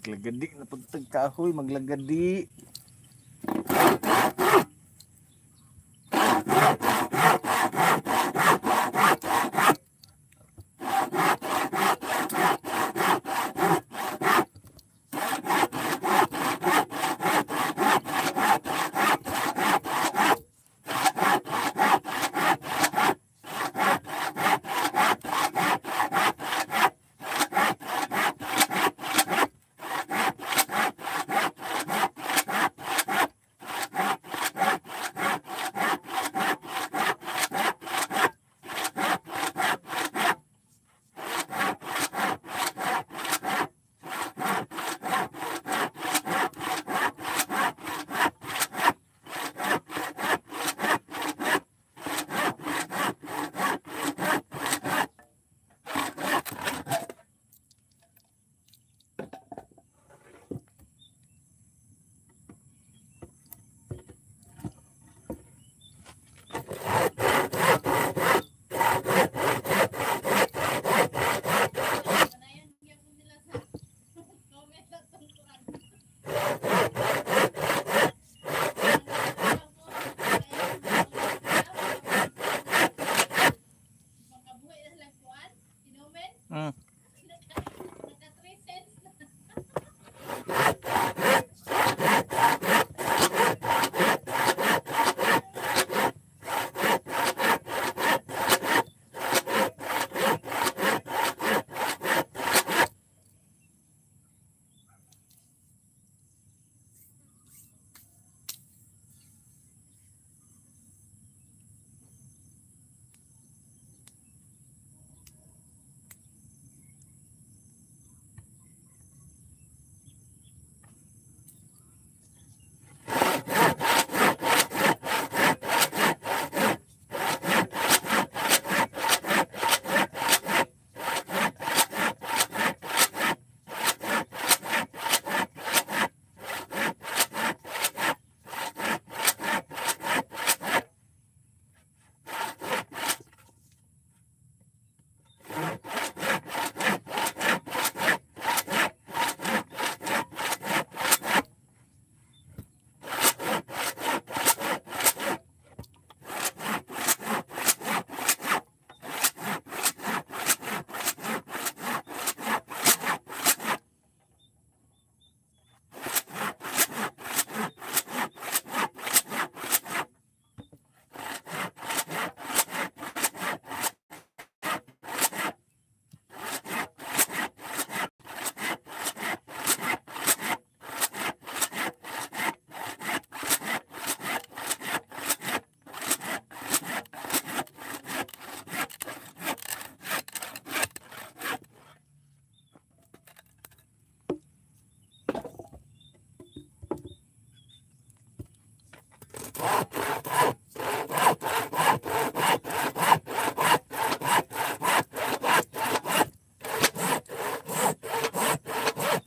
Maglagadi na pagtagkahoy, maglagadi.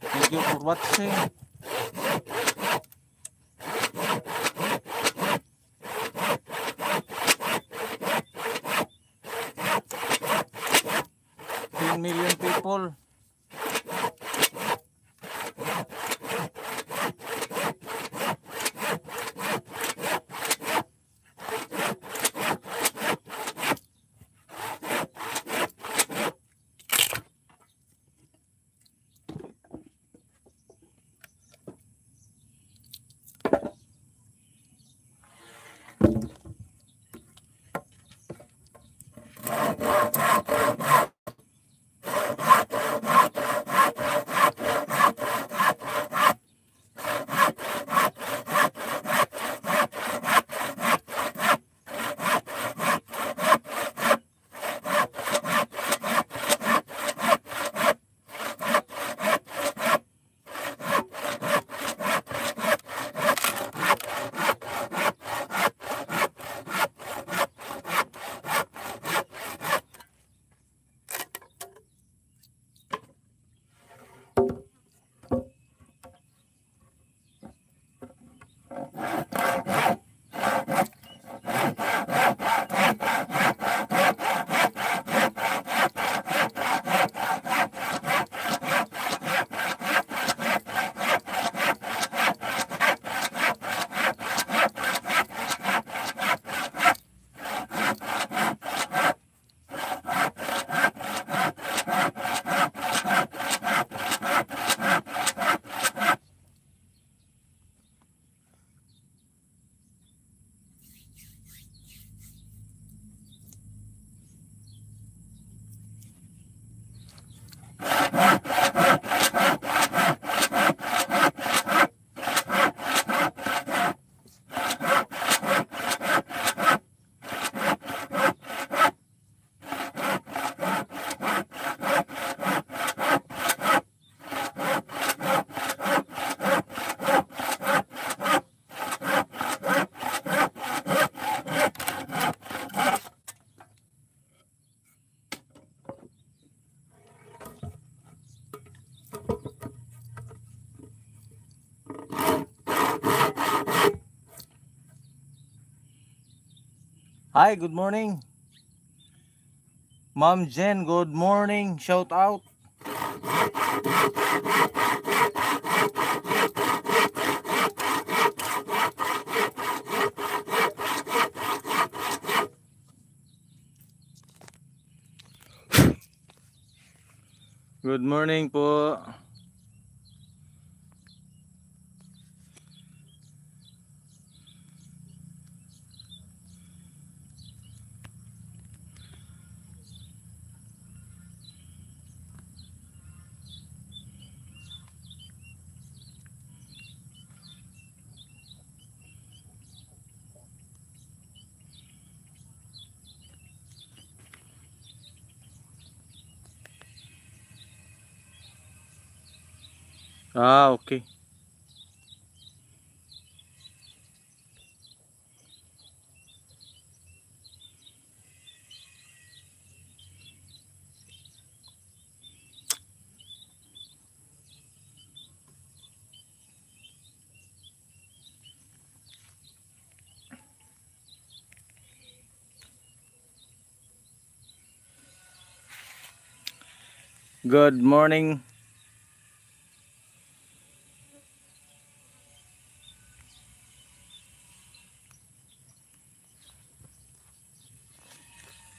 Thank you for watching. Million people. Hi, good morning. Ma'am Jen, good morning. Shout out. Good morning po. Okay. Good morning.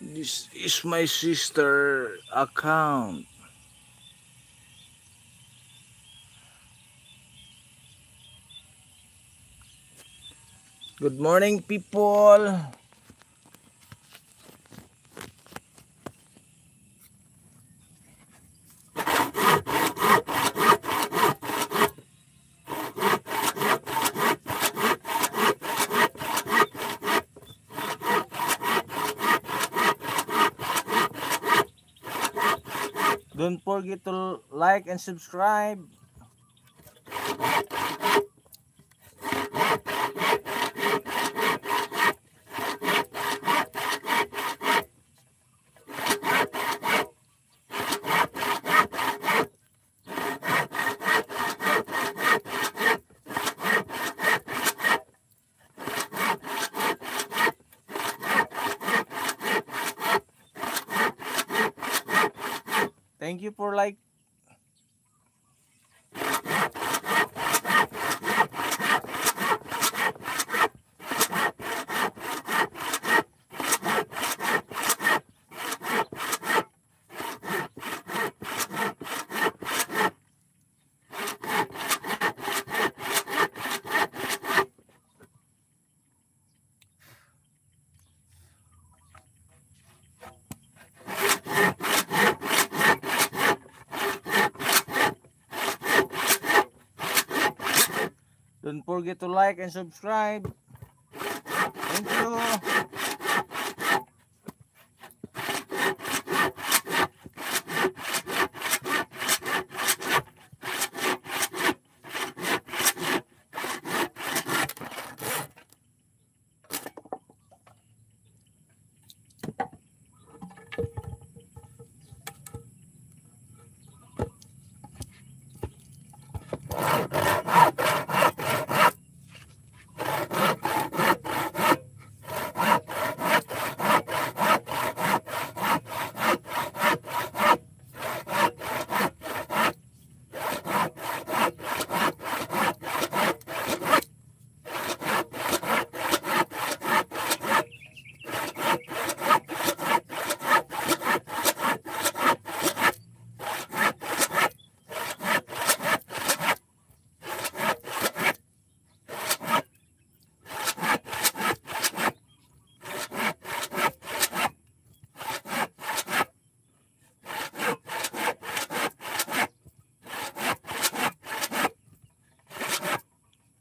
This is my sister account. Good morning, people. Don't forget to like and subscribe. Thank you for like. Don't forget to like and subscribe. Thank you.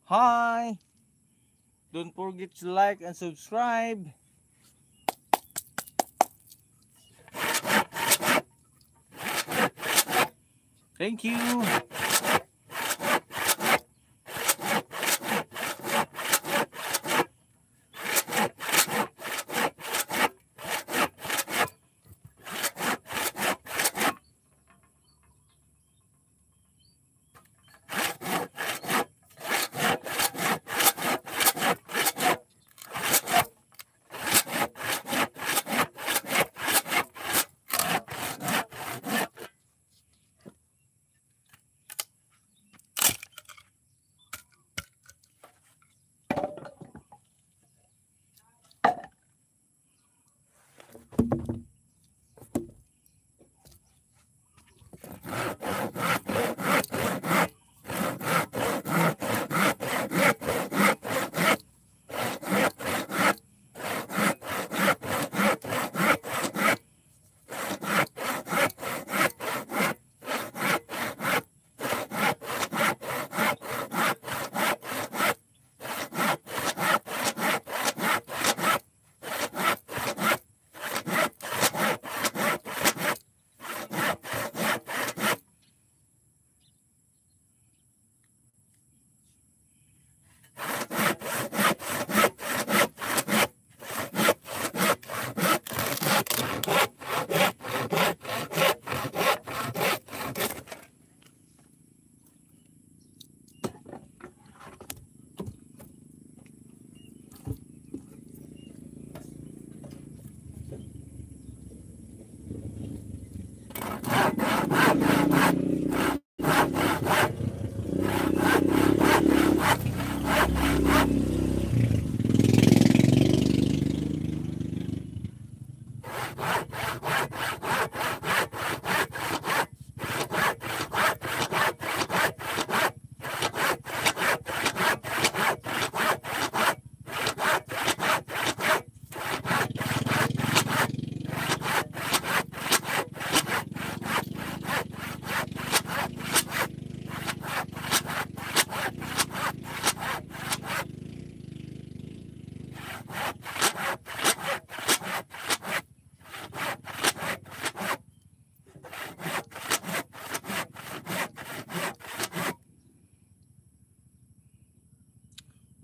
Hi. Don't forget to like and subscribe. Thank you.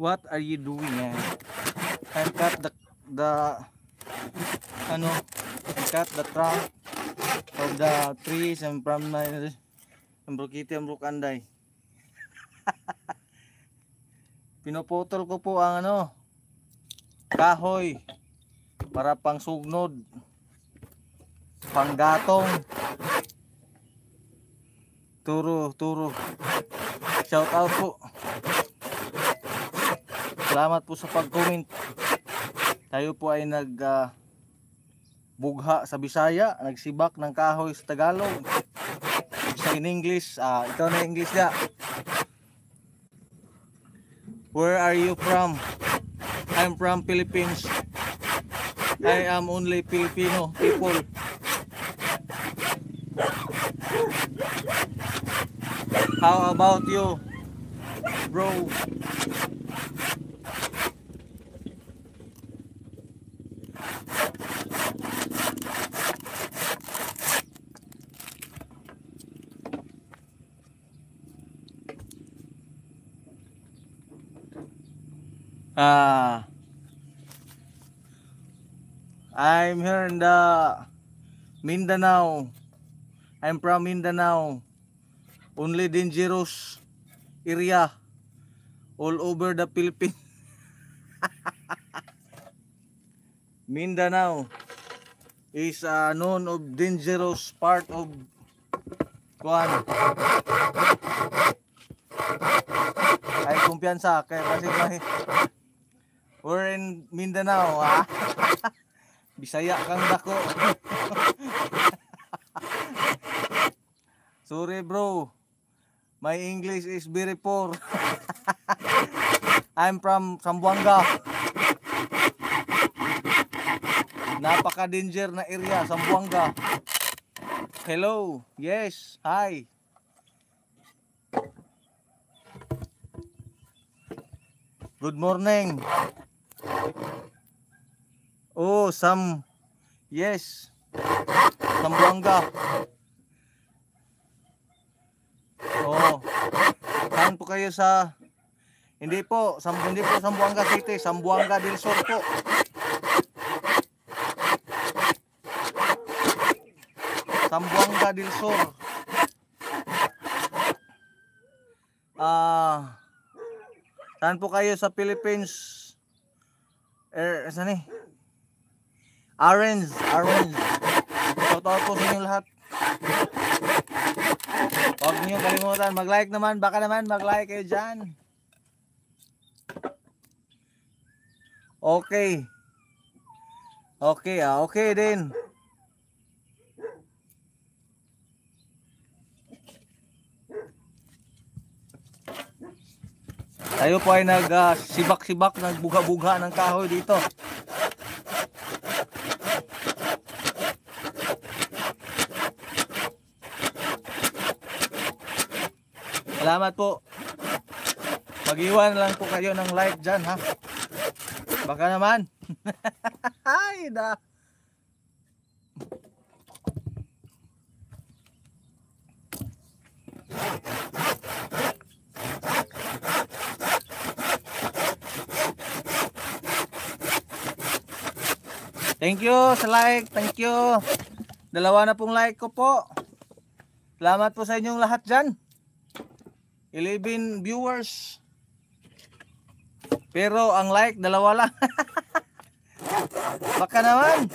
What are you doing, man? I cut the ano, I cut the trunk of the trees and from my Ambrukiti Ambrukanday. Pinuputol ko po ang ano, kahoy para pang sugnod, panggatong. Turo. Shout out po. Salamat po sa pag-comment. Tayo po ay bugha sa Bisaya, nagsibak ng kahoy sa Tagalog. Sa in English, ito na English na. Where are you from? I'm from Philippines. I am only Filipino people. How about you, bro? I'm here in the Mindanao. I'm from Mindanao. Only dangerous area all over the Philippines. Mindanao is known of dangerous part of Kuan. Ay kumpiyansa kay kasi we're in Mindanao, ha? Bisaya kang dako. Sorry bro, my English is very poor. I'm from Zamboanga. Napaka danger na area, Zamboanga. Hello, yes, hi. Good morning. Oh, yes, Zamboanga. Oh, saan po kayo sa, hindi po Zamboanga City, Zamboanga del Sur po. Zamboanga del Sur. Saan po kayo sa Philippines? Saan eh? Orange. Shout out po sa inyo lahat. Huwag niyo kalimutan mag-like naman, baka naman mag-like kayo dyan. Okay. Okay din. Tayo po ay sibak-sibak, nagbuga-buga ng kahoy dito. Salamat po. Mag-iwan lang po kayo ng like dyan, ha? Baka naman. Ay, da. Thank you sa like. Thank you. Dalawa na pong like ko po. Salamat po sa inyong lahat dyan. 11 viewers. Pero ang like, dalawa lang. Baka naman.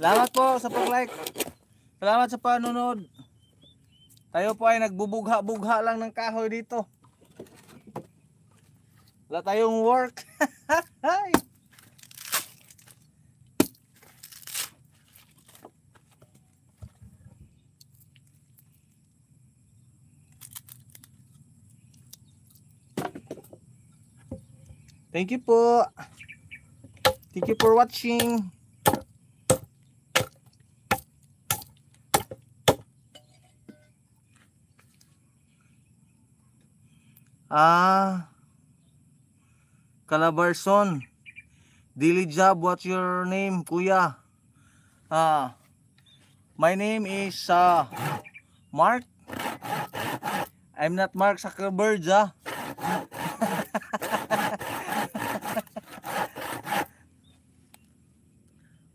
Salamat po sa pag-like. Salamat sa panonood. Tayo po ay nagbubugha-bugha lang ng kahoy dito. Wala tayong work. Thank you po. Thank you for watching. Calabarzon. Daily job, what's your name, kuya? My name is Mark. I'm not Mark Zuckerberg, ah.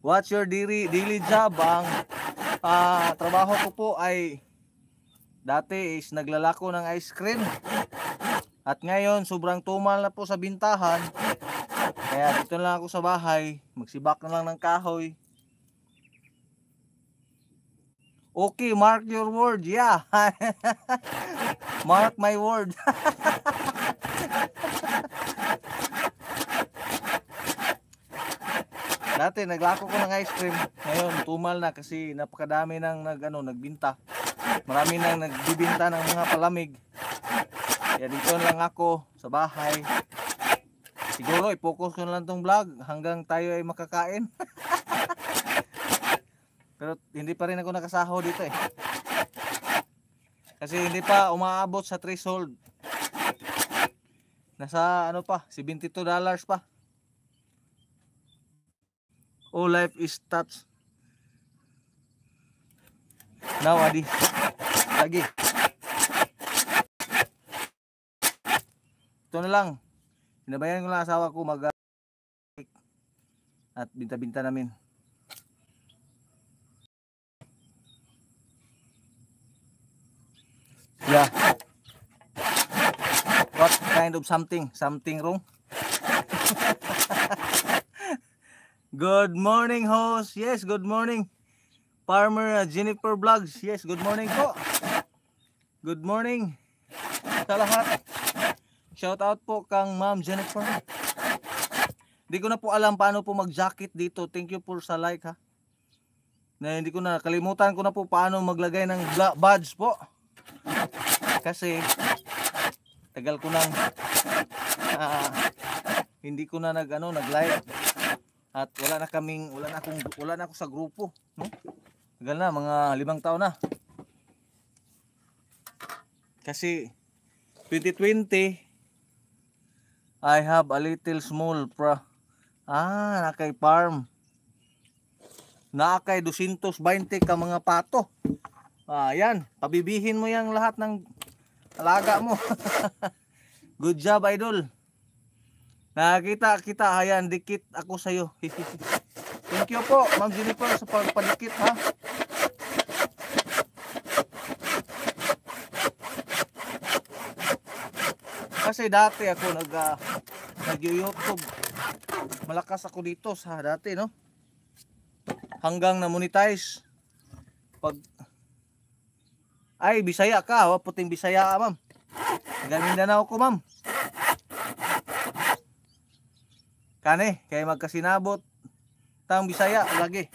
What's your daily job? Ang trabaho ko po ay dati is naglalako ng ice cream. At ngayon sobrang tumal na po sa bintahan. Kaya dito na lang ako sa bahay, magsibak na lang ng kahoy. Okay, mark your word. Yeah. Mark my word. Dati naglako ko ng ice cream. Ngayon tumal na kasi napakadami nang nagbinta. Marami nang nagbibinta ng mga palamig. Kaya dito lang ako sa bahay. Siguro i-focus ko na lang tong vlog hanggang tayo ay makakain. Pero hindi pa rin ako nakasaho dito eh. Kasi hindi pa umaabot sa threshold. Nasa ano pa, $72 pa. Oh, life is touch. Now, adi. Lagi. Ito na lang. Sinabayan ko lang asawa ko mag at binta-binta namin. Yeah. What kind of something wrong? Good morning, host. Yes, good morning. Farmer Jennifer Vlogs. Yes, good morning po. Good morning sa lahat. Shout out po kang Ma'am Jennifer. Hindi ko na po alam paano po mag-jacket dito. Thank you for sa like, ha. Na hindi ko na kalimutan ko na po paano maglagay ng badge po. Kasi tagal ko nang hindi ko na nag-live. At wala na ako sa grupo, no? Tagal na, mga 5 taon na. Kasi 2020 I have a little small nakay farm. Nakay 220 ka mga pato. Yan, pabibihin mo yang lahat ng alaga mo. Good job, idol. Nakita kita, ayan, dikit ako sa'yo. Thank you po, Ma'am Jennifer, sa pagpadikit, ha. Kasi dati ako nag-YouTube. Malakas ako dito sa dati, no? Hanggang na-monetize. Ay, Bisaya ka, puting Bisaya, ma'am. Mindanao ko, ma'am. Kani, kaya magkasinabot tang Bisaya lagi.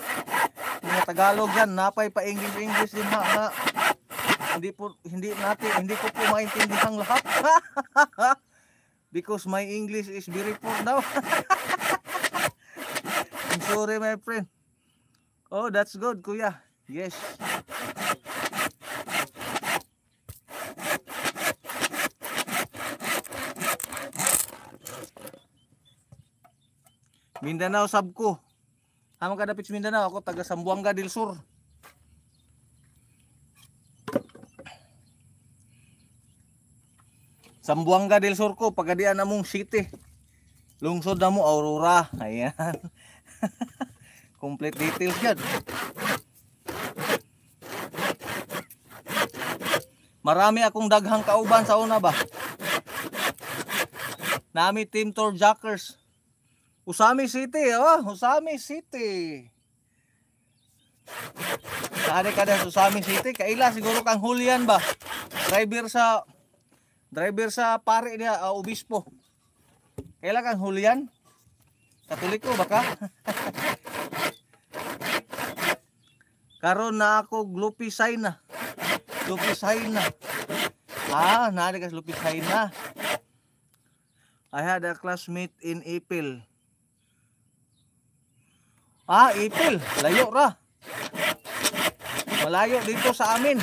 Mga Tagalog yan, napay pa English din ha. Hindi ko po maintindihan lahat. Because my English is very poor now. I'm sorry, my friend. Oh, that's good, kuya. Yes. Mindanao sab ko. Amo ka dapit Mindanao, ako taga Zamboanga del Sur. Zamboanga del Sur ko, pagadian namong city. Lungsod na mo Aurora. Ayan. Complete details yan. Marami akong daghang kauban sa una ba. Nami Team Tour Jackers. Usami City, Usami City. Saan ka na Usami City? Kaila siguro kang Julian ba? Driver sa pare niya, obispo. Kaila kang Julian? Katoliko baka? Karon na ako Glupisay na. Nari ka Glupisay na. I had a classmate in Ipil. Ipil, layo ra. Malayo dito sa amin.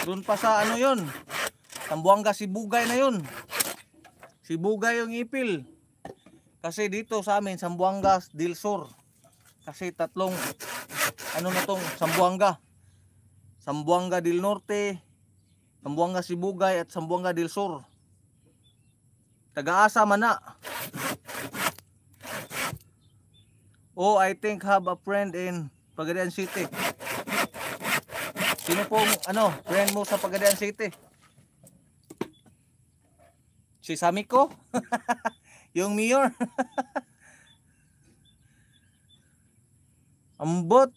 Doon pa sa ano yon, Zamboanga, Sibugay na yon. Sibugay yung Ipil. Kasi dito sa amin, Zamboanga del Sur. Kasi tatlong, ano na tong Zamboanga. Zamboanga del Norte, Sambuanga Sibugay at Sambuanga del Sur. Taga-asa man na. Oh, I think have a friend in Pagadian City. Sino pong friend mo sa Pagadian City? Si Samiko? Yung mayor? Ambot.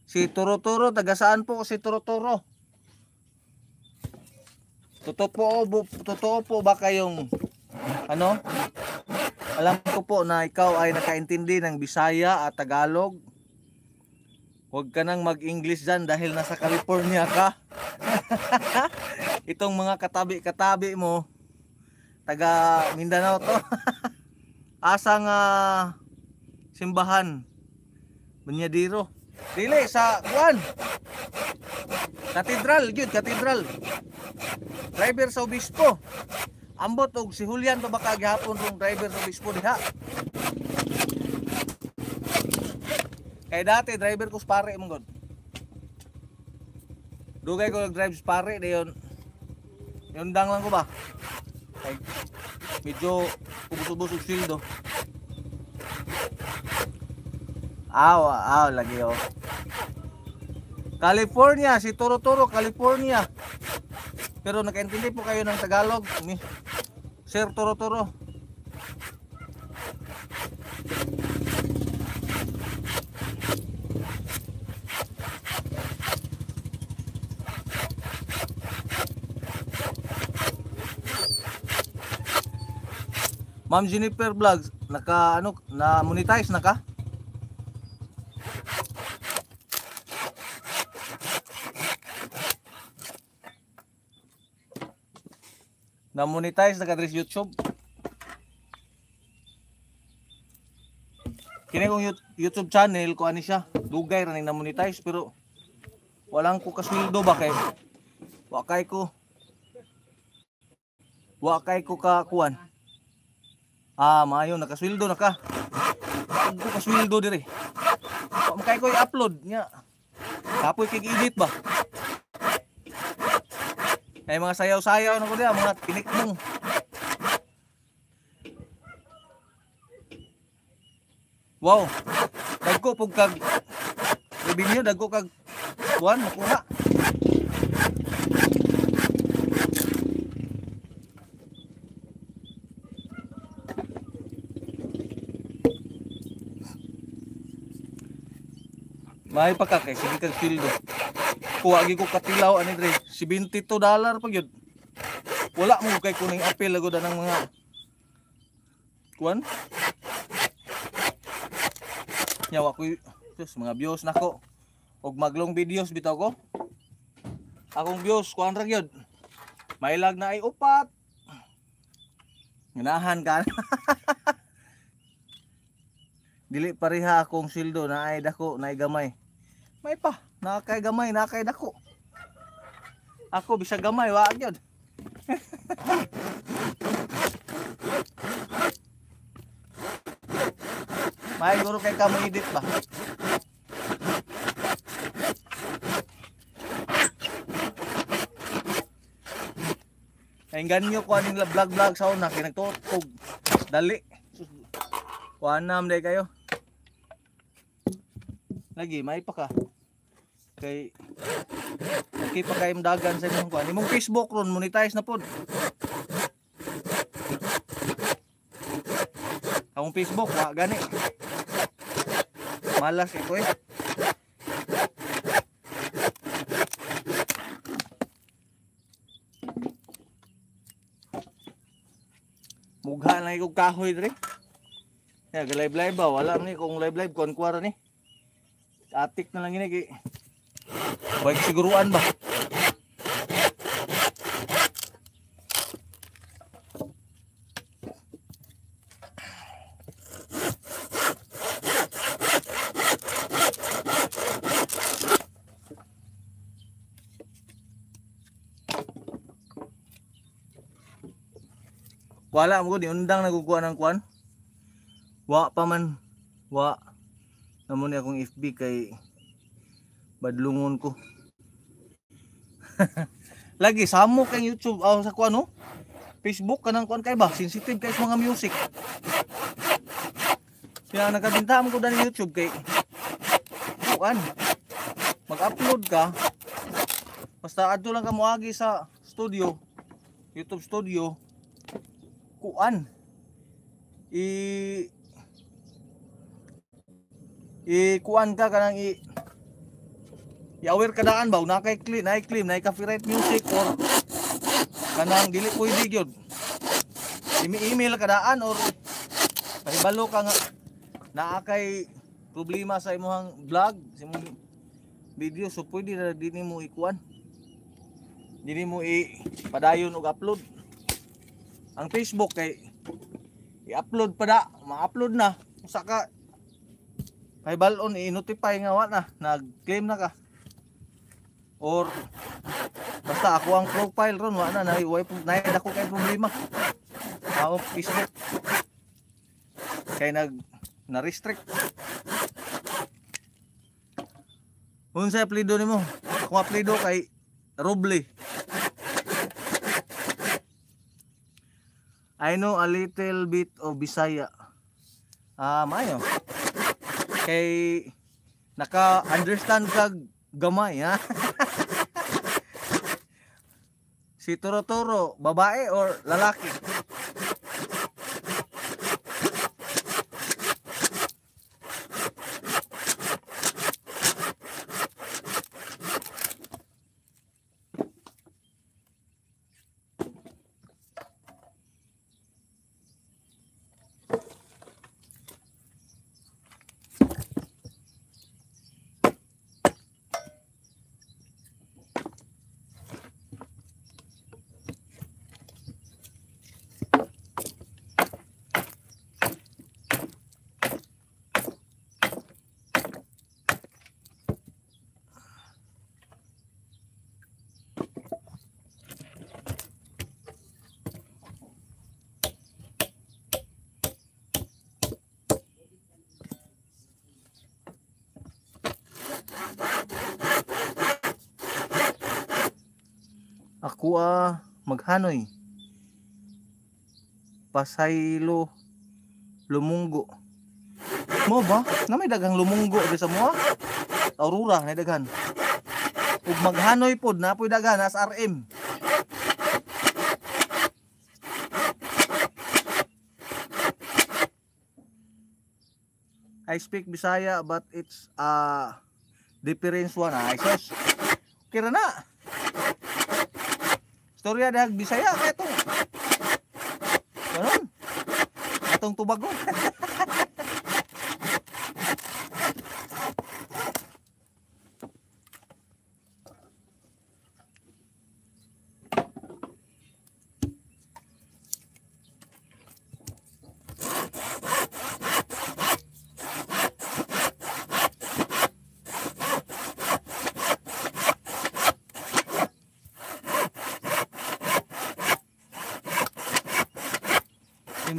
Si Turo-Turo, taga saan po si Turo-Turo? Totoo po ba kayong alam ko po na ikaw ay nakaintindi ng Bisaya at Tagalog. Huwag ka nang mag-English dyan dahil nasa California ka. Itong mga katabi-katabi mo, taga Mindanao to. Asang simbahan. Bunyadiro. Dili sa kuan. Katedral, yun, katedral. Driver sa obispo. Ambot og si Julian to baka gihapon rong driver sa obispo diha. Kay dati driver ko sa pare mong god. Dugay ko nag-drive sa pare dayon. Yundang lang ko ba? Kay medyo ubos-ubos og sildo. Lagi oh. California, si Turo-Turo, California. Pero nakaintindi po kayo ng Tagalog, Sir Turo-Turo. Ma'am Jennifer Vlogs, na monetize na ka? Na-monetize na kadres YouTube. Kini kong YouTube channel ko ani siya. Dugay ra ning na-monetize pero walang ko kasweldo ba kay wa kay ko ka kuan. Maayo nakasweldo na ka. Ko kasweldo dire. Wa kay ko i-upload nya. Kapoy kay edit ba? Ay mga sayaw-sayaw na ko diya, mga tinikmong. Wow, dagko pug kag revenue, dagko kag buwan makuha. May pa ka kay sige kag sildo. Kuha gi ko katilaw ani dre, $72 pa gyud. Wala mo kay kuning apel agud ng mga kuan. Nyawa ko mga views nako. Og maglong videos bitaw ko. Akong views kuan ra gyud. May lag na ay upat. Ganahan ka. Dili pareha akong sildo na ay dako, na ay gamay. May pa, nakay gamay, nakay dako. Ako bisa gamay wa gyud. May guro kay kamo edit ba? Ay ganyo ko aning vlog sa una kay nagtutog. Dali. Kuanam day kayo. Lagi may pa ka. Kay pa kay dagan sa imong kuan. Imong Facebook ron monetize na pod. Akong Facebook wa gani. Malas ito eh. Mugha na ikong kahoy dre. Ya, live ba? Wala ni kung live kuan kuara ni. Atik na lang ini kay. Baik siguruan ba? Wala mo di undang nagukuha ng kuan. Wa pa man. Wa. Namo ni akong FB kay badlungon ko. lagi samo kay YouTube sa kuan no. Facebook kanang kuan kay ba sensitive kay sa mga music. Kaya nagkabintaan ko dani YouTube kay kuan. Mag-upload ka. Basta adto lang ka moagi sa studio, YouTube studio. Kuan. Kuan ka kanang i-aware ka daan ba na kay claim na copyright music or kanang dili pwede gyud. Email ka daan or pahibalo ka nga naa kay problema sa imong vlog, sa imong video, so pwede na dinhi mo ikuan. Dinhi mo padayon og upload. Ang Facebook kay i-upload pa da, ma-upload na usa ka pahibalon i-notify nga wa na nag-claim na ka. Or basta ako ang profile ron wa na dako kay problema. Ako Facebook kay na-restrict. Unsa apelyido nimo? Akong apelyido kay Roble. I know a little bit of Bisaya. Mayo. Kay naka-understand kag gamay ha. Si Toro-Toro, babae or lalaki? Ako maghanoy. Pasaylo lumunggo. Mo ba? Na may daghang lumunggo di sa mo? Aurora na daghan. Ug maghanoy pod na poy daghan as RM. I speak Bisaya but it's difference one. Ay sus. Kira na. Storya dahag Bisaya kay to. Karon. Atong tubagon.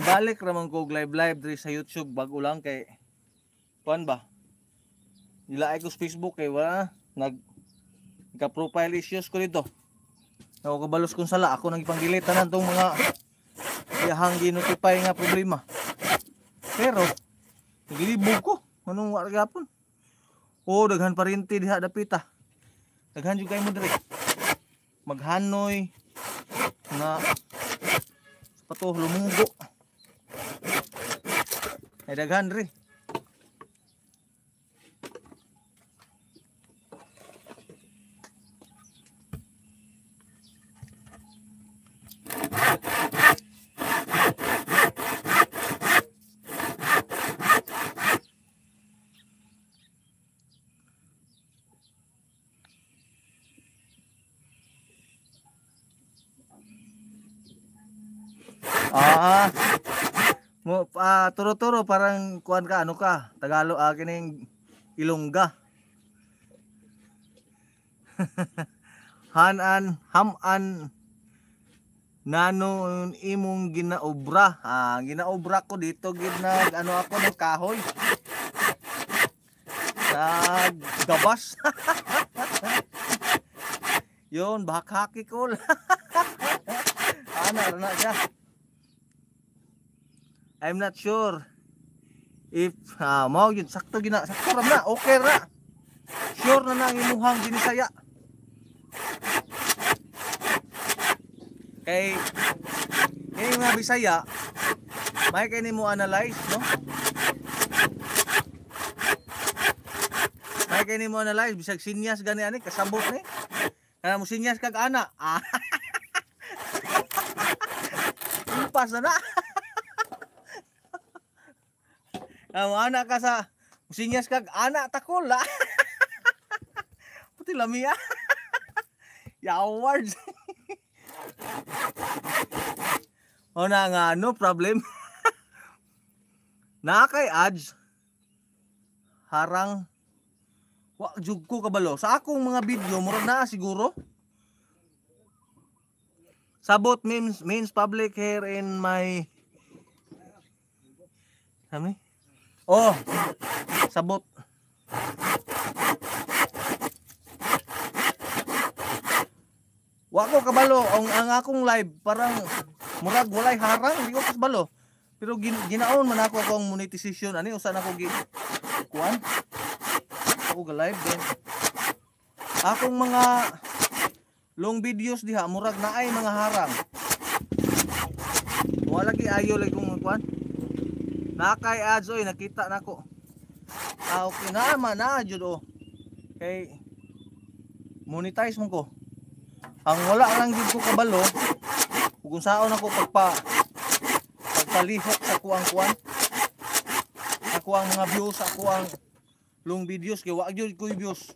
Balik ramang ko live diri sa YouTube bago lang kay kuan ba nilaay ko sa Facebook kay wala nagka profile issues ko dito. Ako kabalos kung sala ako nang ipang-delete tanan tong mga iyahang gi-notify nga problema. Pero naglibog ko anong wa gapon. Daghan parinti diha dapita. Daghan jud kay mo diri. Maghanoy nga pato lumunggo. Ay daghan ri. Turo-turo parang kuan ka ano ka Tagalog kining Ilongga. Haman nano imong ginaobra. Ginaobra ko dito gid nag ano ako ng kahoy. Nagdabas. Yun, bahak-haki ko. Ana na siya. I'm not sure if mao yun sakto gina, sakto ra na, okay ra. Sure na nang imuhang ginisaya. Kay mga Bisaya, may kay nimo analyze, no? May kay nimo analyze bisag sinyas gani ani kasabot ni. Kana mo sinyas kag ana. Impas na na. Amo ana ka sa sinyas kag ana takol. Puti lamia. Yawards. O na nga, no problem. Nakay ads. Harang. Wa jug ko kabalo. Sa akong mga video, murag na siguro. Sabot means public here in my... Kami? Oh, sabot. Wa ko kabalo ang akong live parang murag walay harang, di ko kabalo. Pero ginaon man ako ang monetization ani usa na ko kuan. Ako ga live din. Akong mga long videos diha murag naay mga harang. Wala gi ayo lagi kong kuan. Nakay ads oy nakita nako. Okay na man na jud oh. Kay monetize mo ko. Ang wala lang gid ko kabalo kung saon ako pagpalihok sa kuang kuan. Ako ang mga views, ako ang long videos kay wa gyud ko views.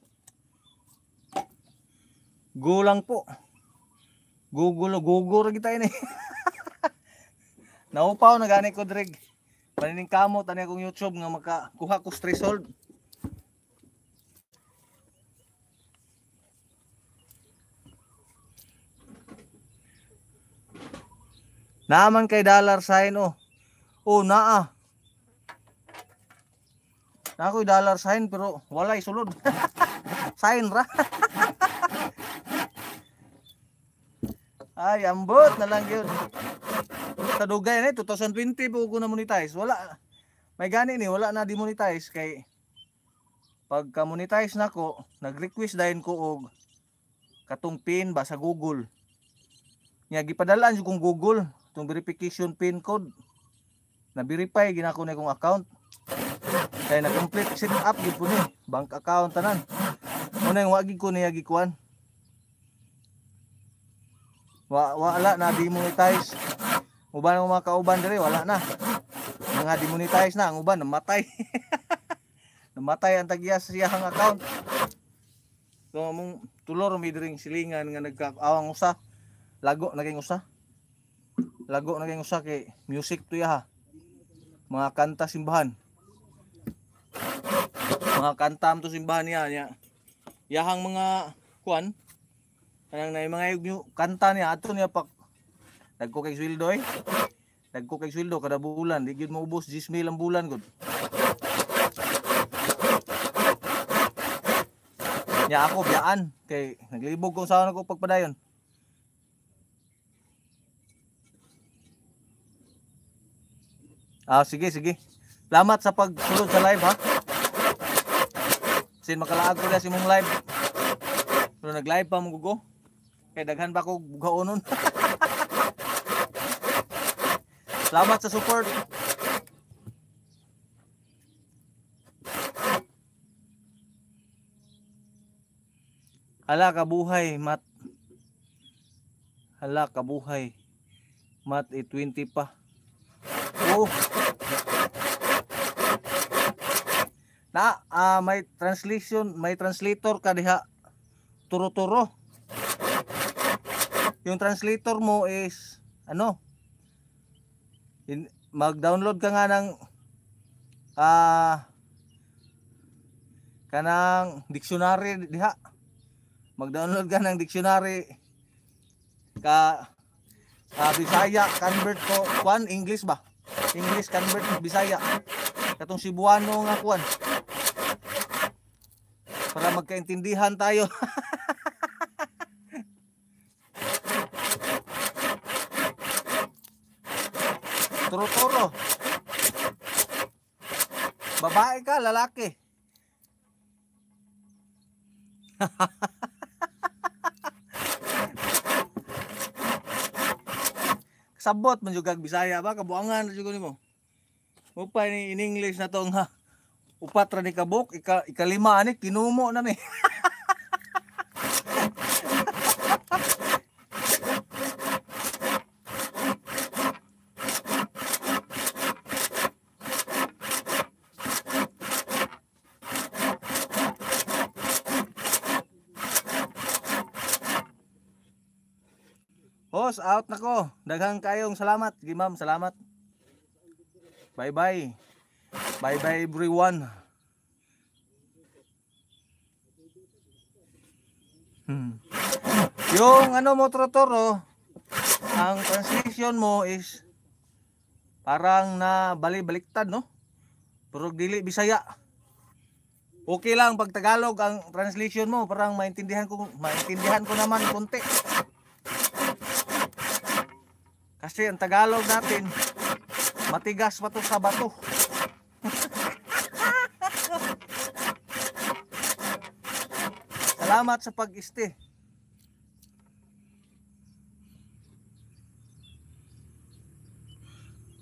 Go lang po. Google ra kita ini. Naupaw na gani ko dreg. Panining kamot ani akong YouTube nga makakuha ko stress hold. Naman kay dollar sign oh. Oh naa. Na ako'y dollar sign pero walay sulod. Sign ra. Ay ambot na lang yun. Kadugay na 2020 po ko na monetize. Wala. May gani ni wala na demonetize kay pagka monetize nako, nag-request dayon ko og katong pin ba sa Google. Nya gipadalaan jud kong Google itong verification pin code. Na-verify ginako na kong account. Kaya na-complete set up gid po ni bank account tanan. Muna yung wagi ko niya gikuan. Wala na demonetize. Uban ang mga kauban diri wala na. Mga demonetize na ang uban namatay. Namatay ang tagya sa siyang account. So among tulor mi diring silingan nga nagkaawang usa. Lago naging usa. Lago naging usa kay music to ya. Mga kanta simbahan. Mga kanta to simbahan niya. Yahang mga kuan kanang nay mga kanta niya ato niya pak dagko kay sweldo eh. Dagko kay sweldo kada bulan, di gyud maubos 10,000 ang bulan gud. Nya ako biyaan kay naglibog kung saan ako pagpadayon. Sige. Salamat sa pagsulod sa live ha. Sin makalaag ko na si mong live. Pero nag-live pa mo ko. Kay daghan pa ko bugaonon. Salamat sa support. Hala kabuhay mat. Hala kabuhay. Mat 20 pa. Oh. Na may translation, may translator ka diha. Turo-turo. Yung translator mo is ano? Mag-download ka nga ng kanang dictionary diha. Mag-download ka ng dictionary ka Bisaya convert ko kuan English ba? English convert Bisaya. Katong Cebuano nga kuan. Para magkaintindihan tayo. Babae ka, lalaki. Sabot man jud kag Bisaya ba, kabuangan jud nimo. Upay ni in English na tong ha. Upat ra ni kabuk, ikalima ani tinumo na ni. Boss, out na ko. Daghang kayong salamat. Sige ma'am, salamat. Bye bye. Bye bye everyone. Yung ano mo Totoro, ang translation mo is parang na bali-baliktad no? Pero dili Bisaya. Okay lang pag Tagalog ang translation mo, parang maintindihan ko naman konti. Kasi ang Tagalog natin matigas pa to sa bato. Salamat sa pag-este.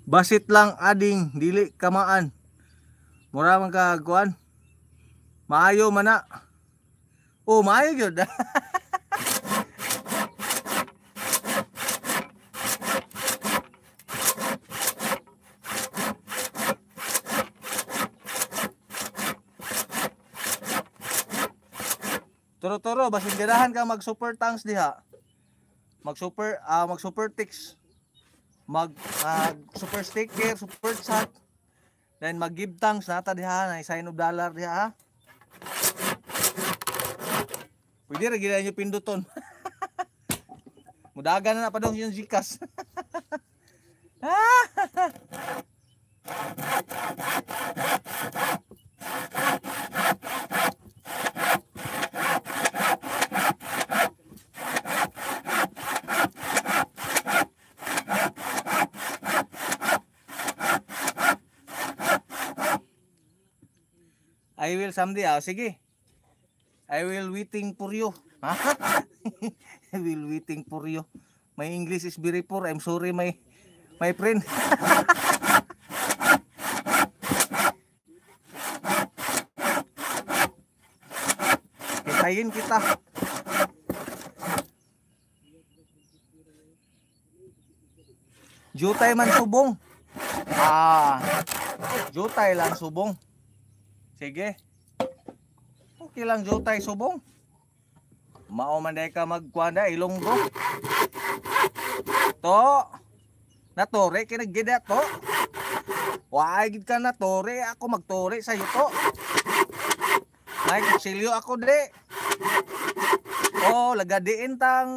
Basit lang ading dili kamaan. Mura man ka kuan. Maayo man na. Oh, maayo gyud. Toro-toro, basin ganahan ka mag super tanks diha. Mag super ticks. Mag super sticker, super chat. Then mag give thanks nata diha, na sign of dollar diha ha. Pwede ra gid niyo pinduton. Mudagan na pa daw yung Gcash. I will someday. Sige. I will waiting for you. I will waiting for you. My English is very poor. I'm sorry my friend. Kitayin kita. Jutay man subong. Jutay lang subong. Sige. Okay lang jutay subong. Mao man day ka magkuanda Ilonggo. To. Natore kinagida to. Waay gid ka natore, ako magtore sa iyo to. Ay kutsilyo ako de. Oh, lagadiin tang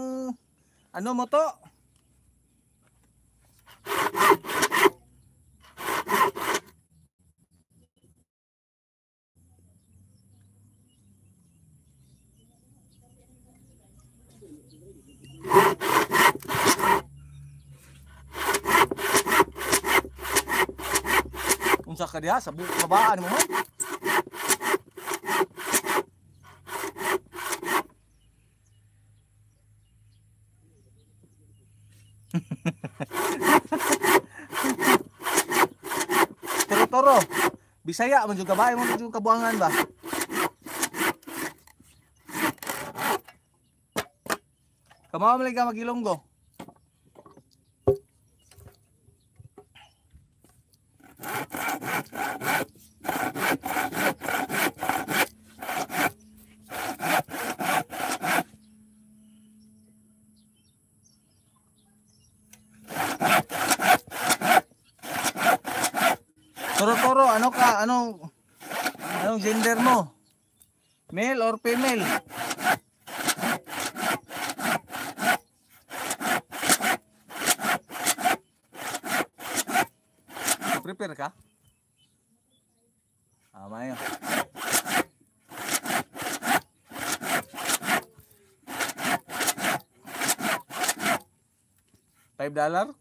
ano mo to? Unsa ka diha sa babaan mo? Toro-toro. Bisaya man jud ka ba? Mo jud kabuangan ba? Kamaw man ka mag-Ilonggo. Toro-toro, ano ka? Anong gender mo? Male or female? Prepare ka? Mayo. $5?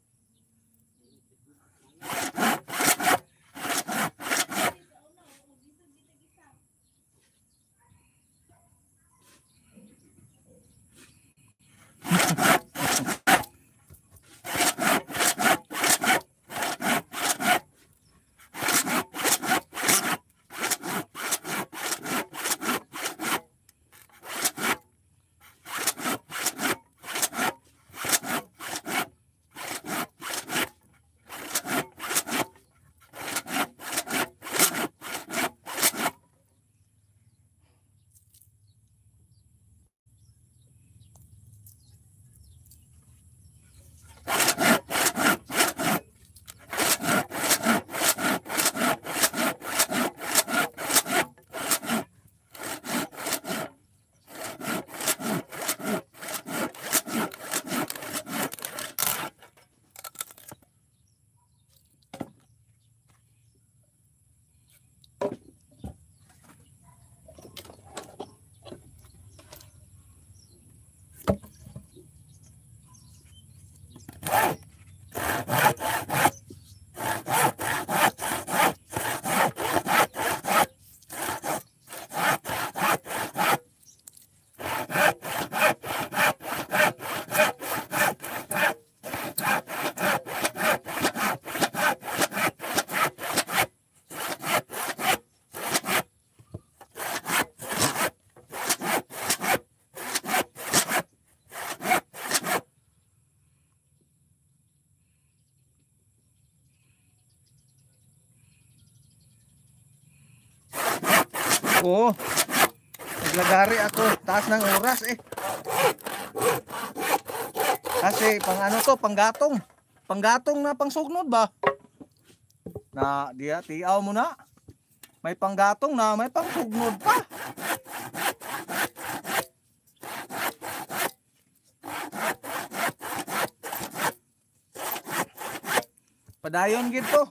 Oo. Naglagari ako. Taas ng oras eh. Kasi pang ano to, panggatong. Panggatong na pangsugnod ba? Na diya, tiaw mo na. May panggatong na, may pangsugnod pa. Padayon gito.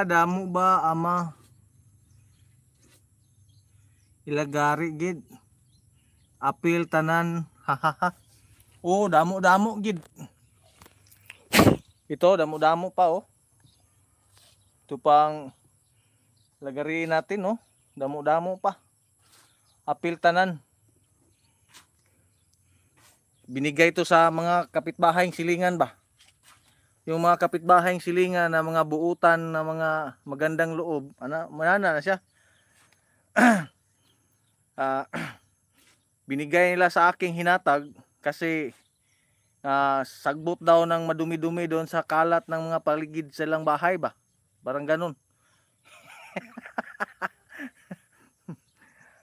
Damo ba ama ilagari gid apil tanan hahaha. Oh, damo gid ito, damo pa oh. Ito pang lagari natin oh, damo pa apil tanan. Binigay ito sa mga kapitbahay silingan ba, yung mga kapitbahay silingan na mga buutan na mga magandang loob, manana na siya. Binigay nila sa aking hinatag kasi sagbot daw ng madumi-dumi doon sa kalat ng mga paligid silang bahay ba, parang ganun.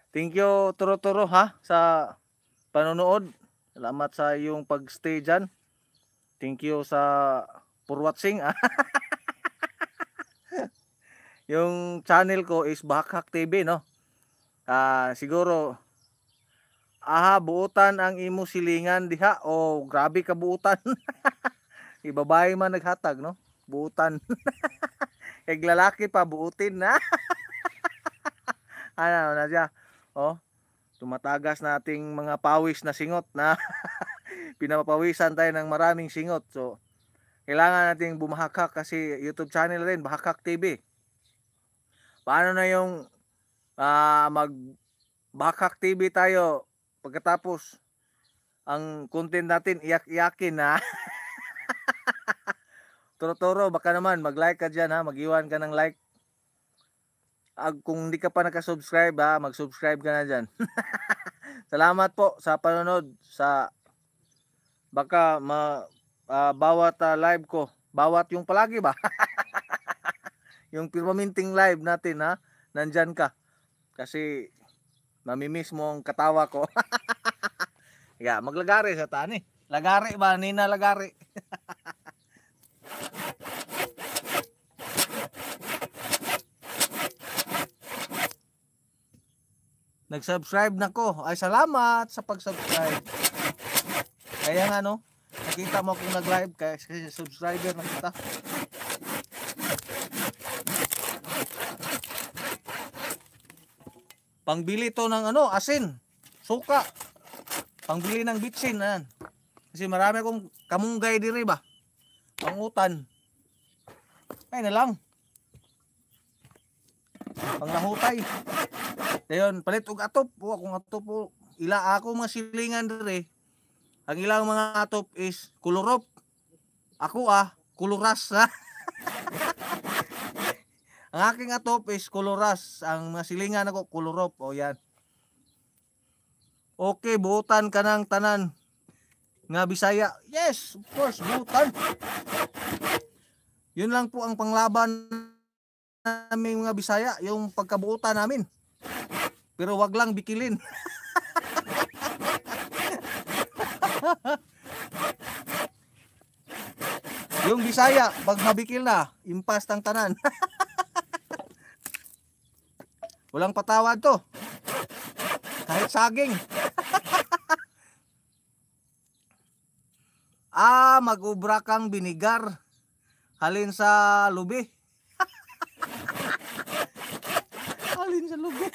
Thank you Turo-Turo ha sa panonood. Salamat sa iyong pagstay dyan. Thank you for watching. Yung channel ko is Bahakak TV no. Siguro buutan ang imo silingan diha. Oh, grabe ka buutan. Ibabay man naghatag no. Buutan. Kay lalaki pa buutin na. Ano na siya? Oh, tumatagas nating mga pawis na singot na pinapapawisan tayo ng maraming singot. So, kailangan nating bumahakak kasi YouTube channel rin, Bahakak TV. Paano na yung mag Bahakak TV tayo pagkatapos ang content natin iyak-iyakin na. Turo-Turo, baka naman mag-like ka dyan ha, mag-iwan ka ng like. Kung hindi ka pa nakasubscribe ha, mag-subscribe ka na dyan. Salamat po sa panonood. Baka bawat live ko, bawat yung palagi ba? Yung permanenteng live natin ha, nandyan ka. Kasi mamimiss mo ang katawa ko. Maglagari sa tani. Lagari ba? Nina lagari. Nag-subscribe na ko. Ay, salamat sa pag-subscribe. Kaya nga no, nakita mo akong nag-live kasi subscriber na kita. Pangbili to ng asin, suka. Pangbili ng bitsin ayan. Kasi marami akong kamunggay diri ba. Pangutan. Ay na lang. Pangnahutay. Dayon palit og atop. Akong atop po. Ila ako mga silingan diri. Ang ilang mga atop is kulurop. Ako kuluras ha. Ang aking atop is kuluras. Ang mga silingan ako kulurop. O yan. Okay, buutan ka ng tanan nga Bisaya. Yes, of course, buutan. Yun lang po ang panglaban namin mga Bisaya, yung pagkabuutan namin. pero wag lang bikilin. Yung Bisaya, pag mabikil na, impas tang tanan. Walang patawad to. Kahit saging. Mag-ubra kang binigar. Halin sa lubi. Halin sa lubi.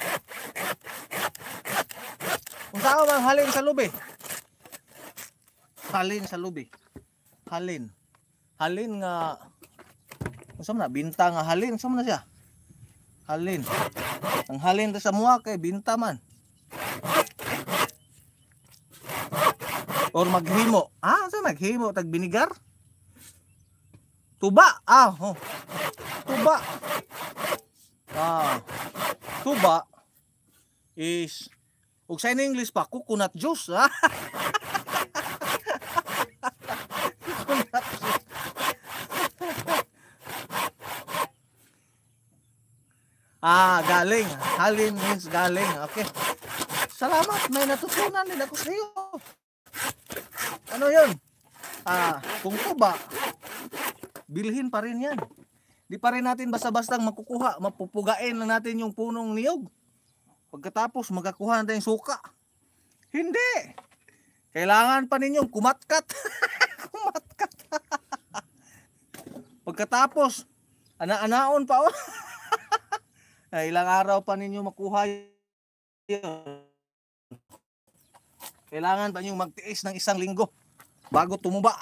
Kung saan bang halin sa lubi? Halin sa lubi. Halin. Halin nga. Kung saan na? Binta nga halin. Saan na siya? Halin. Ang halin sa mua kay binta man. Or maghimo. Saan maghimo? Tag binigar? Tuba. Tuba. Tuba is, ug sa English pa, coconut juice. Coconut juice. Galing. Halin means galing. Okay. Salamat, may natutunan din ako sa iyo. Ano yun? Kung tuba, bilhin pa rin yan. Di pa rin natin basta-bastang makukuha, mapupugain lang natin yung punong niyog. Pagkatapos magkakuha natin yung suka. Hindi. Kailangan pa ninyong kumatkat. Kumatkat. Pagkatapos, ana-anaon pa. Ilang araw pa ninyo makuha yun. Kailangan pa ninyong magtiis ng 1 linggo bago tumuba.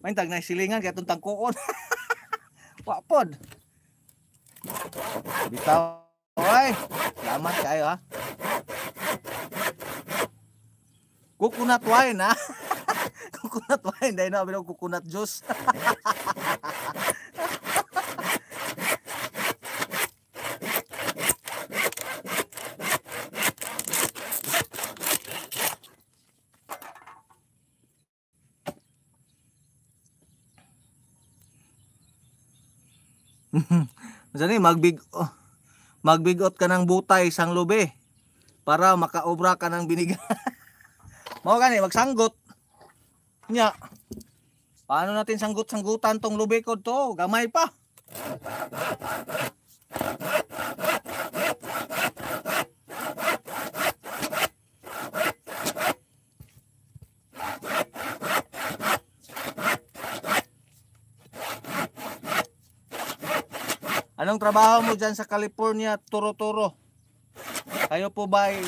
May tag na silingan kaya itong tangkuon. Wapod. Bitaw. Oy, salamat kayo ha. Coconut wine ha. Coconut wine. Dahil na bilang coconut juice. Sani magbigot ka ng butay sang lubi para makaobra ka ng binigan. Mao gani magsanggot. Nya. Paano natin sanggutan tong lubi ko to? Gamay pa. Anong trabaho mo dyan sa California, Turo-Turo? Kayo po ba ay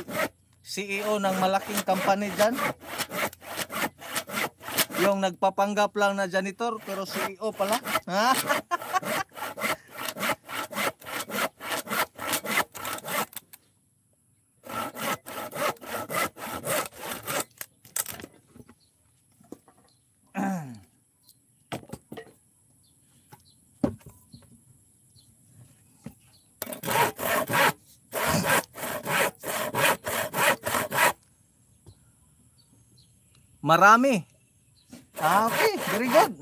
CEO ng malaking company dyan? Yung nagpapanggap lang na janitor pero CEO pala? Ha? Marami. Okay, very good.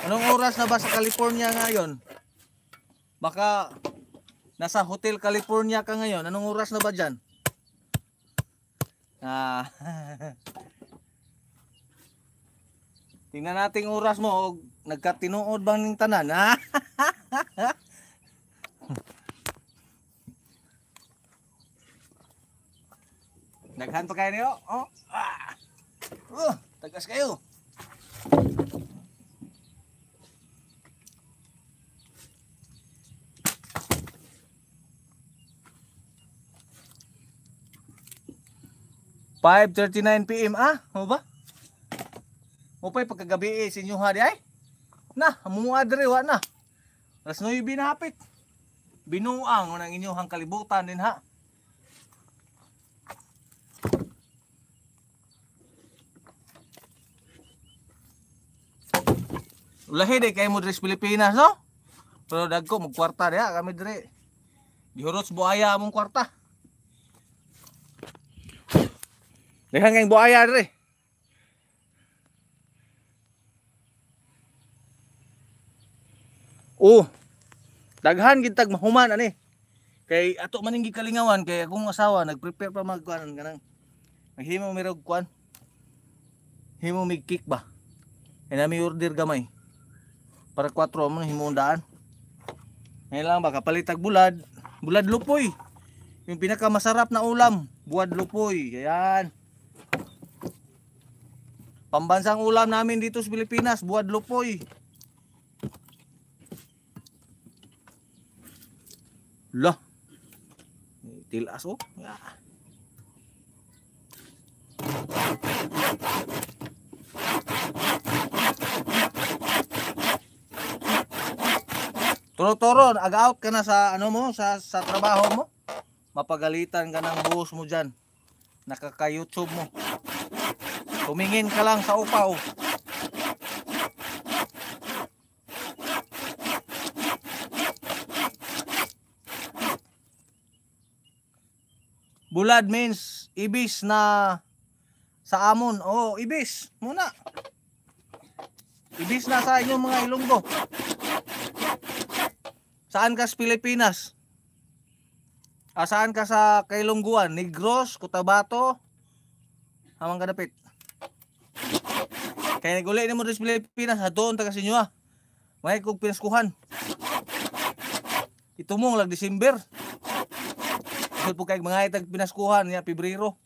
Anong oras na ba sa California ngayon? Baka nasa Hotel California ka ngayon. Anong oras na ba dyan? Tingnan natin oras mo o nagkatinuod bang ning tanan, ha? Daghan pa kayo niyo? Tagas kayo. (5:39 PM) mo ba? Mo pa'y pagkagabi sa inyo ha di ay? Na, amuha diri wa na. Alas 9 binapit. Binuang ng inyong kalibutan din ha. Ulahi di kayo mo diri sa Pilipinas, no? Pero dagko magkwarta diha kami diri. Dihurots buaya among kwarta. Daghan kayong buaya dre. Oh, daghan gid tag mahuman ani. Kay ato maning gikalingawan kay akong asawa nagprepare pa magkuan kanang maghimo mi rog kuan. Himo mig cake ba. Kay nami order gamay. Para 4 mo himong daan. Ngayon lang ba kapalit tag bulad, bulad lupoy. Yung pinakamasarap na ulam, buwad lupoy. Ayan. Pambansang ulam namin dito sa Pilipinas, buwad lupoy. Lah. Tilas oh. Yeah. Toro-toro, ag-out ka na sa ano mo, sa trabaho mo. Mapagalitan ka ng boss mo diyan. Nakaka-YouTube mo. Tumingin ka lang sa upaw. Bulad means ibis na sa amon. Oh, ibis muna. Ibis na sa inyong mga Ilonggo. Saan ka sa Pilipinas? Saan ka sa Kailongguan? Negros, Cotabato, amang kadapit. Kaya naguli ni mo sa Pilipinas, doon taga sinyo ah. May kong pinaskuhan. Ito mong lag December. Po kay mga itag pinaskuhan niya Pebrero.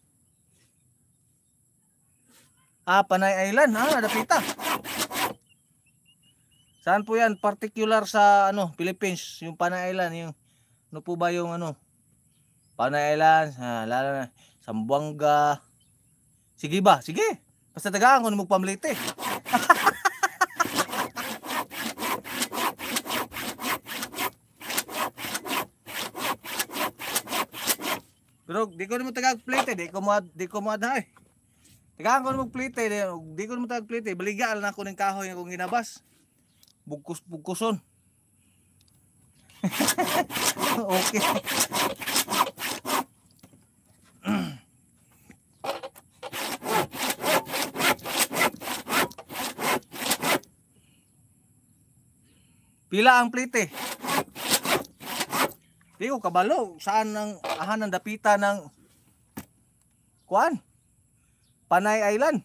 Panay Island, nadapita. Saan po yan? Particular sa ano, Philippines, yung Panay Island, yung ano po ba yung ano? Panay Island, lalo na Zamboanga. Sige ba? Sige. Basta tagaan ko na magpamlite. Pero di ko naman tagag-plate, di ko mo adahay. Tagaan ko naman plate, di ko naman tagag-plate, baligaan na ako ng kahoy akong ginabas. Bugkuson. Okay. Pila ang plate? Di ko kabalo saan ang ahan ng dapita ng kuan Panay Island.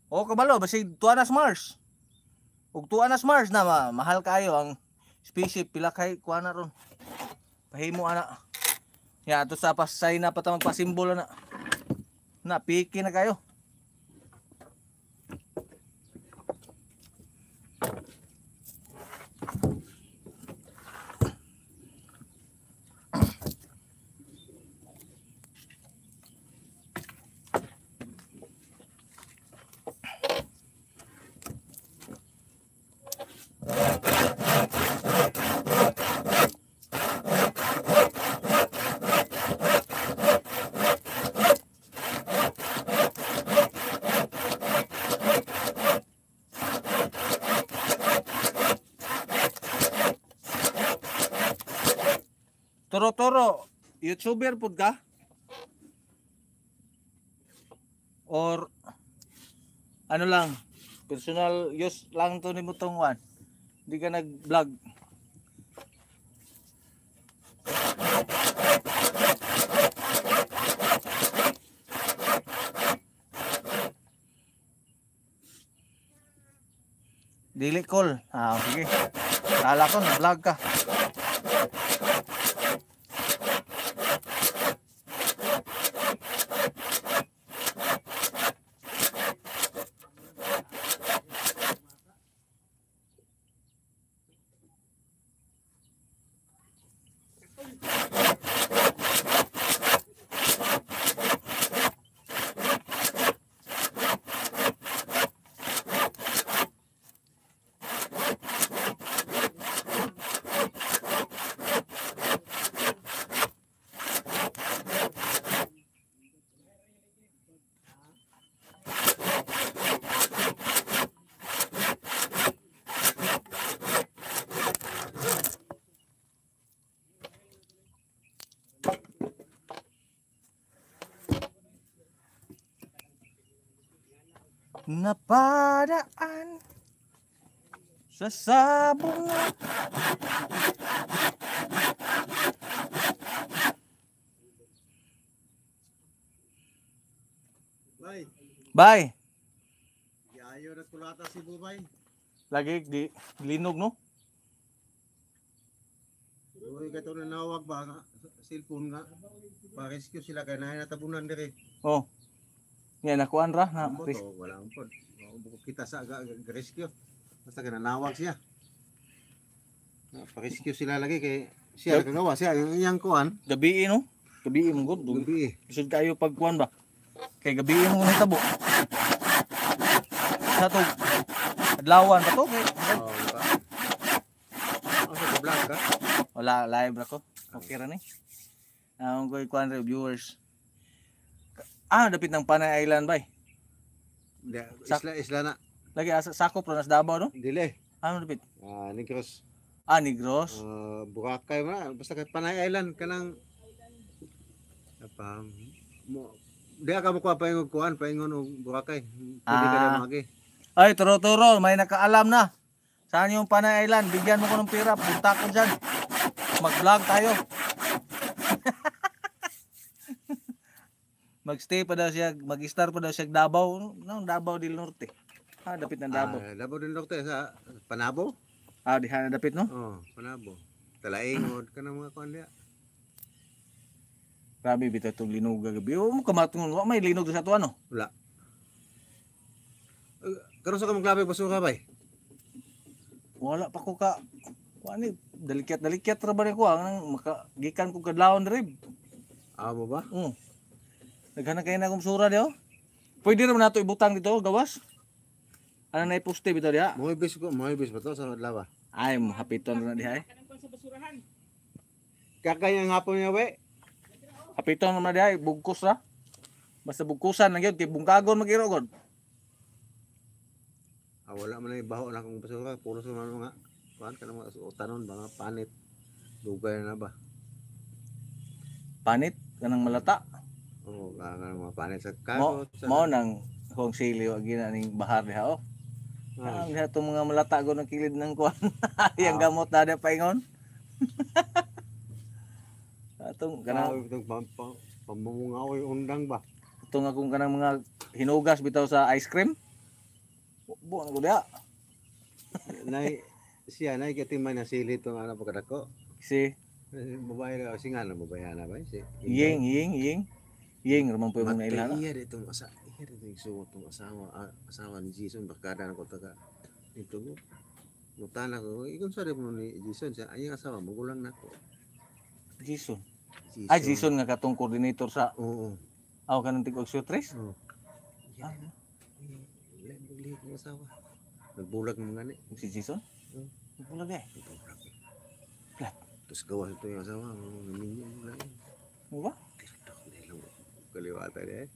O kabalo basig Tuanas Mars. Ug Tuanas Mars na mahal kayo ang spaceship pila kay kuan na ron. Pahimo ana. Ya ato sa pasay na pata magpasimbolo na. Na piki na kayo. Toro-toro, YouTuber pud ka? Or ano lang, personal use lang to nimo tong one. Hindi ka nag-vlog. Dili call. Sige. Kala ko na-vlog ka. napadaan sa sabungan. Bay, Bye. ayaw na kulata si Bubay. Lagi di linog no. Uy, kato na nawag ba nga, cellphone nga. Pa-rescue sila kaya na natabunan dire. Oh. Yan nakuan ra na. Ang boto, wala ang pod. Bukod kita sa rescue. Basta ka nanawag siya. Pa-rescue sila lagi kay siya kagawa siya yung iyang kuan. Gabi no. Gabi mo gud. Gabi. Isod kayo pagkuan ba? Kay gabi mo na tabo. Sa to. Adlawan pa to kay. Oh, ba. Sa vlog ka. Wala live ra ko. Okay ra ni. Ang koy kuan reviewers. Dapit ng Panay Island bay. Isla na. Lagi asa sakop ra nas Davao no? Dili. Ano dapit? Negros. Negros. Boracay man. Basta kay Panay Island kanang apa mo di ka mo kuha paingon kuan paingon og Boracay. Pwede ka na magi. Ay, turo-turo, may nakaalam na. Saan yung Panay Island? Bigyan mo ko ng pira, punta ko dyan. Mag-vlog tayo. Mag-stay pa daw siya, mag-star pa daw siya Davao. No, Davao del Norte. Dapit ng Davao. Davao del Norte sa Panabo? Diha na dapit no? Panabo. Talaingod ka ng mga kuan diya. Grabe bitaw itong linog gabi. Kamatungon, may linog sa tuwa no? Wala. Karon sa kamong klabe basura bay. Wala pa ko ka. Ano, dalikyat ra ba ni ko ang makagikan ko kadlawon diri. Mo ba? Naghanap kayo na akong sura diyo. Pwede naman nato ibutang dito, gawas. Ano na iposte bitaw diha? Mohibis ba to sa lawa? Ay, hapiton na diha eh. Kakayang hapon niya we. Hapiton na diha, bugkos ra. Basta bugkusan lang yun, kay bungkagon mag-irogod. Wala man na baho na akong basura. Puro sa mga kuan ka ng mga utanon, mga panit. Dugay na ba? Panit, kanang malata. Mga panit sa Mo kagot. nang kung sili wag gina ning bahar diha oh. Ang diha tong mga malata go ng kilid ng kuan. Yang gamot na diha paingon. Atong kanang pamungaw yung undang ba? itong akong kanang mga hinugas bitaw sa ice cream. Buwan ko diha. Siya na ikatimay na sili itong ano pagkadako. Si Babae na kasi nga na babae na ba? Ying ramang po yung mga ilhan. Iya dito yung suot ng asawa ni Jason barkada na ko taga dito ko. Mutana ko, ikon sa mo ni Jason siya ay asawa magulang na ko. Jason. Ay Jason nga katong coordinator sa Oo. kanang tig-og sutres. Lihat ng asawa. Nagbulag mo nga ni. Si Jason? Nagbulag eh. Terus gawa ito yung asawa. Naminyo mo lang. Ano ba? Kaliwata niya eh.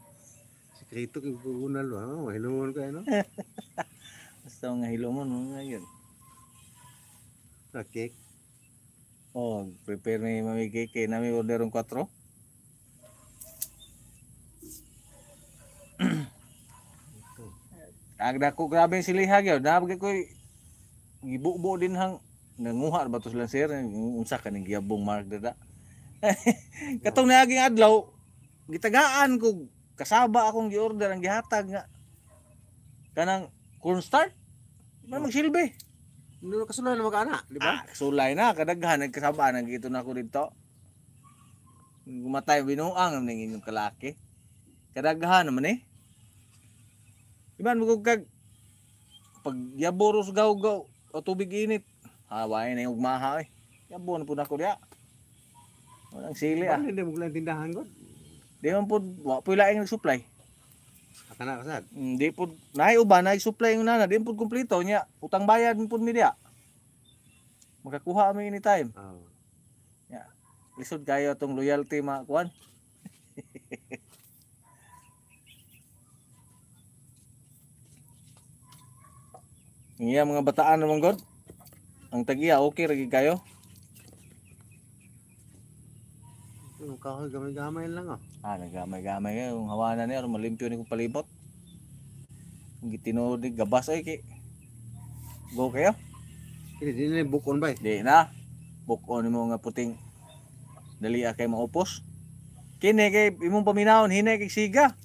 Sikreto kay Gunal ba? Mahilungan ka no? Basta nga hilo mo no ngayon. Cake. Prepare ni Mami Keke. Nami order ng 4. Agda ko grabe yung silihag yun. Nabagay ko gibubo din hang nanguha ba to sila sir. Unsa ka ning giyabong mark dada. Katong naaging adlaw gitagaan ko kasaba akong gi-order ang gihatag nga kanang cornstarch man magsilbi. Nuno kasulay na mag-ana, di ba? Sulay na kadaghan nagkasaba nang gito na ko dito. Gumatay binuang ning inyong kalaki. Kadaghan naman eh. Iban mo kag pag yaboros gaw-gaw o tubig init. Haway na yung ugmaha eh. Yabo na po na ko diya. Walang sili Hindi mo lang tindahan ko. Di man po, wa po laing nag-supply. Kana kasad. Di po, naay uban, nag-supply yung nana, di po kumplito niya. Utang bayad po media. Makakuha kami anytime. Lisod kayo itong loyalty mga kuwan. Iya mga bataan naman god. Ang tagiya, okay, ragi kayo. Kahoy gamay-gamay lang Nagamay-gamay kayo. Yung hawanan niya, malimpyo ni kong palibot. Gitinuod ni gabas ay kay. Go kayo. Kini di na bukon bay. Di na. Bukon mo nga puting dali kay maupos. Kini kay imong paminawon hinay kay siga.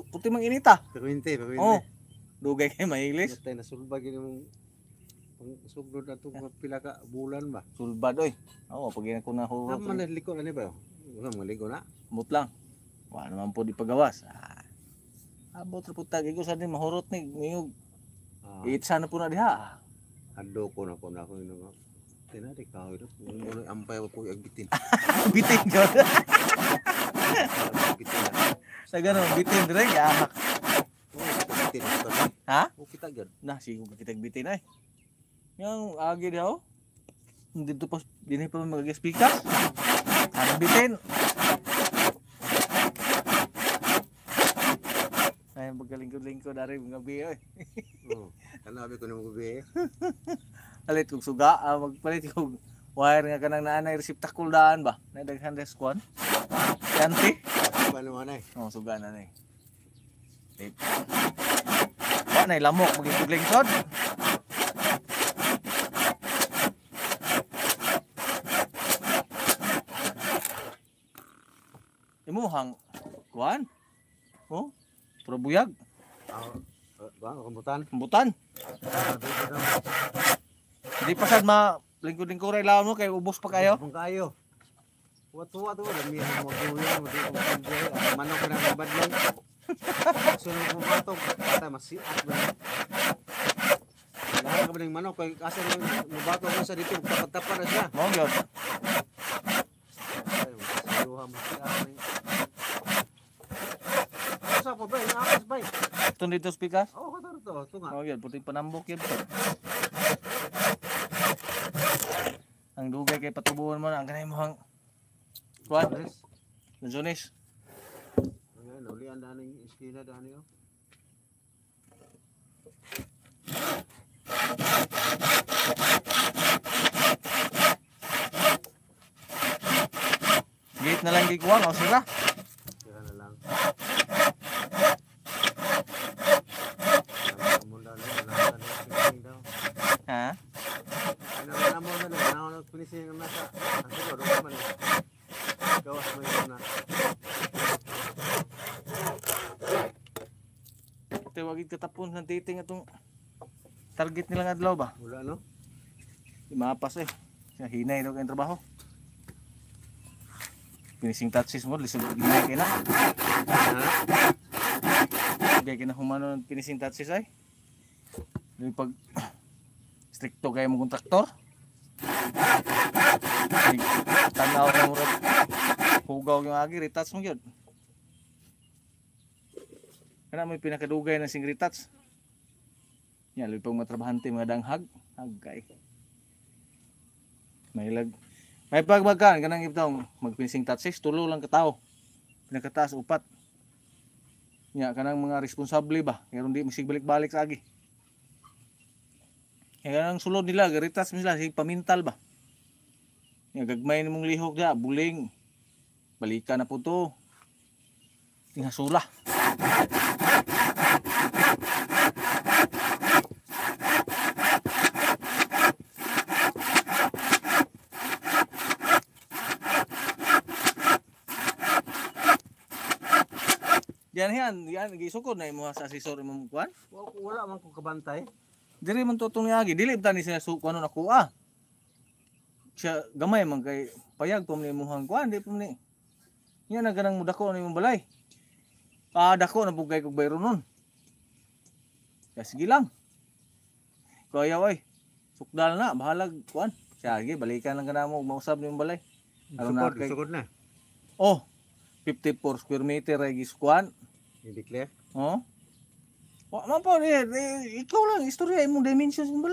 Puti mang inita. Perwinte. Oh. Dugay kay mahilis. Tay nasulbag gini mong pangsugod ato mga pila ka bulan ba. Sulbad oy. Oo, pag ko na hurot. Naman na liko ani ba? Wala man liko na. Mut lang. Wa naman po di pagawas. Abot ra putag igo sa din mahurot ni ngiyog. Itsa na po na diha. Ado ko na ako ino. Tinari ka ito. Mo ampay ko agbitin. Bitin jud. Bitin na. Sa ganon bitin dire ya. Bitin. Ha? O kita gyud. Nah, sigo kita bitin ay. Yang agi dia oh. Dito pa dinhi pa mag-speaker. Ano bitin? Ay magaling-lingkod dari mga biyo eh. Oh, kanabi ko nimo gabi. Palit kog suga, magpalit kog wire nga kanang naanay reseptacle daan ba? Na daghan des kwan. Yanti. Paano man ay? Oh, suga na nay. Wa nay lamok maging lingkod. Imuhang kwan. Oh, puro buyag. Ba, kumbutan. Kumbutan. Di pa sad ma lingkod-lingkod ray lawan mo kay ubos pa kayo. Kung kayo. Tuwa to, dami mo duyan, mo di ko manok na badlong. Sunod mo ba to? Basta masiat ba? Lahat ka ba ng manok kay kasi mo bato ko sa dito tapad-tapad na siya. Mo gyud. Ay, masiluha mo siya. Sa ko ba? Akas ba? Tun dito speaker. Oo, kataro to. Ito nga. Oh, yun, puting panambok yun. Ang dugay kay patubuhan mo na ang kanay mo hang kwan. Lanzones. Ngayon, ulian daan ng iskina daan yun. Gate na lang gikuwang o sila. Kaya na lang. Ha? Ano mo na lang, ano pinising ang nasa. Ang siguro, doon man. Gawas mo yun na. Tawagin katapon ng dating atong target nilang adlaw ba? Wala no? Di mapas eh. Hinay daw kayong trabaho. Finishing touches mo, lisod hinay kayo na. Bigay kayo na humano ng finishing touches ay. Yung pag stricto kayo mong kontraktor. Tanaw na mo rin. Hugaw yung agi, retouch mo yun. Kana may pinakadugay ng sing retouch. Yan, lupang matrabahante mga danghag. Hagkay. May pagbagan kanang ibtaw magpinsing touches tulo lang katao. Pinakataas upat. Nya kanang mga responsable ba, kaya hindi masigbalik-balik sa agi. Kaya kanang sulod nila, garitas sila sig pamintal ba. Nya gagmay nimong lihok dia, buling. Balikan na po to. Tingasula. Yan gisukod na imo sa asesor imong kuan. Wala man ko kabantay. Diri man tutong niagi, dili tani sila kuno nakuha. Siya gamay man kay payag pa man imong kuan, di pa man. Yan na ganang mudako na imong balay. Dako na bugay kog bayro nun. Ya sige lang. Kaya oy. Sukdal na, bahalag kuan. Sige, balikan lang kana mo mausab nimong balay. Sukod na. Oh, 54 square meter ay giskuan. I-declare. Oh? Wa man po, ikaw lang istorya imong dimensions mo